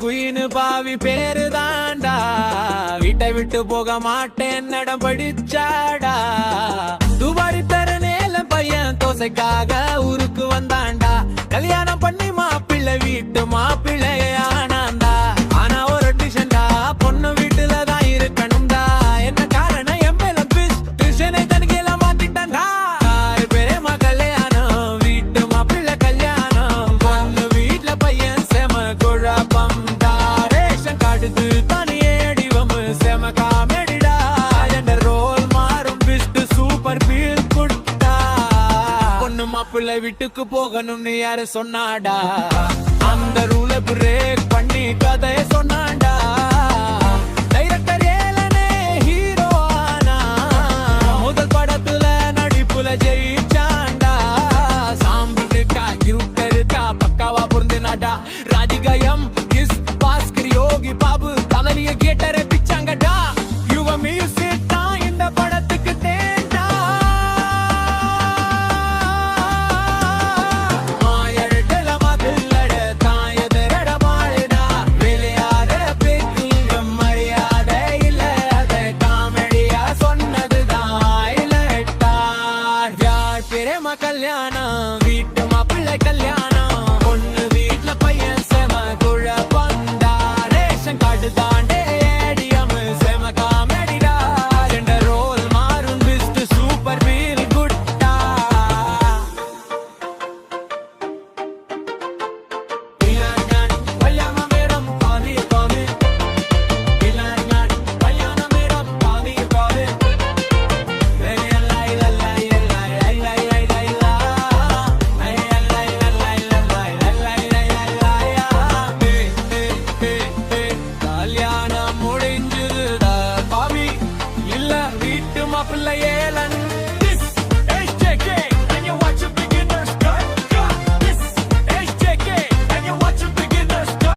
குயின்னு பாவி பேரு தாண்டா. வீட்டை விட்டு போக மாட்டேன் நடம் படிச்சாடா. துபாரி தர நேல பையன் தோசைக்காக ஊருக்கு வந்தாண்டா. கல்யாணம் பண்ணி மாப்பிள்ளை வீட்டு மாப்பிள்ளையானாண்டா. ஆனா ஒரு டிஷன்டா, பொண்ணு வீட்டுல தான் இருக்கணும்டா. என்ன காரணம் என் மேல டிஷனை தனிக்கையில மாத்திட்டாண்டா. பெரியம்மா கல்யாணம், வீட்டு மாப்பிள்ளை கல்யாணம். பொண்ணு வீட்டுல பையன் செம குழப்பம் டா. ரேஷன் காட்டுது தனியே டிவம் செம காமெடிடா. என்ற ரோல் மாறும் பிஸ்ட் சூப்பர் பீல் குட்டா. பொண்ணு மாப்பிள்ளை வீட்டுக்கு போகணும்னு யாரு சொன்னாடா? அந்த ரூல பிரேக் பண்ணி கதைய சொன்னாண்டா. டைரக்டர் ஏலனே ஹீரோ ஆனா. முதல் படத்துல நடிப்புல ஜெயிச்சாண்டா. சாம்பிட்டுக்கா இருக்கா பக்காவா பொருந்தினாடா. ராஜிகயம் கிஸ் பாஸ்கர் யோகி பாபு கதலிய கேட்டரை பிச்சாங்கடா. யுவ மியூசிக் தான் இந்த படத்துக்கு தேண்டா. பெரியம்மா கல்யாணம், வீட்டு மாப்பிள்ளை கல்யாணம். பொண்ணு வீட்டுல பையன் செம குழப்பண்டா. ரேஷன் கார்டு தாண்டே ஏடிஎம் செம காமெடிடா. என்ற ரோல் மாறும் பிஸ்ட் சூப்பர் பீல் குட்டா. கல்யாணம் மேடம் பாதி பாதி. கல்யாணம் மேடம் பாதி பாதி. கல்யாணம் முடிஞ்சுதா பாவி, இல்ல வீட்டு மாப்பிள்ளை ஏலன்